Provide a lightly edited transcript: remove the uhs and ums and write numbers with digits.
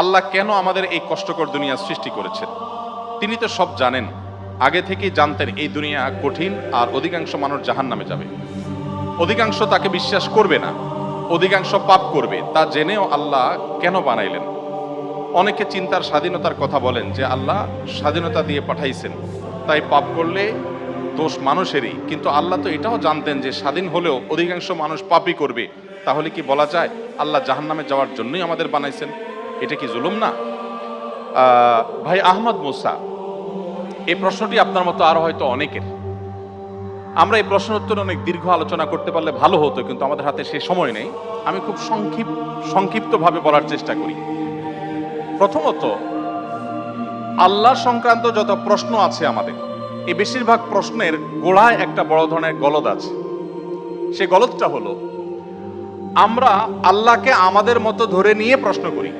আল্লাহ কেন আমাদের এই কষ্টকর দুনিয়া সৃষ্টি করেছেন? তিনি তো সব জানেন, আগে থেকেই জানতেন এই দুনিয়া কঠিন আর অধিকাংশ মানুষ জাহান্নামে যাবে, অধিকাংশ তাকে বিশ্বাস করবে না, অধিকাংশ পাপ করবে। তা জেনেও আল্লাহ কেন বানাইলেন? অনেকে চিন্তার স্বাধীনতার কথা বলেন যে আল্লাহ স্বাধীনতা দিয়ে পাঠাইছেন, তাই পাপ করলে দোষ মানুষেরই। কিন্তু আল্লাহ তো এটাও জানতেন যে স্বাধীন হলেও অধিকাংশ মানুষ পাপই করবে। তাহলে কি বলা যায় আল্লাহ জাহান্নামে যাওয়ার জন্যই আমাদের বানাইছেন? এটা কি জুলুম না? ভাই আহমদ মুসা, এই প্রশ্নটি আপনার মতো আরো হয়তো অনেকের। আমরা এই প্রশ্ন উত্তর অনেক দীর্ঘ আলোচনা করতে পারলে ভালো হতো, কিন্তু আমাদের হাতে সে সময় নেই। আমি খুব সংক্ষিপ্তভাবে বলার চেষ্টা করি। প্রথমত, আল্লাহ সংক্রান্ত যত প্রশ্ন আছে আমাদের, এই বেশিরভাগ প্রশ্নের গোড়ায় একটা বড় ধরনের গলদ আছে। সে গলদটা হলো আমরা আল্লাহকে আমাদের মতো ধরে নিয়ে প্রশ্ন করি।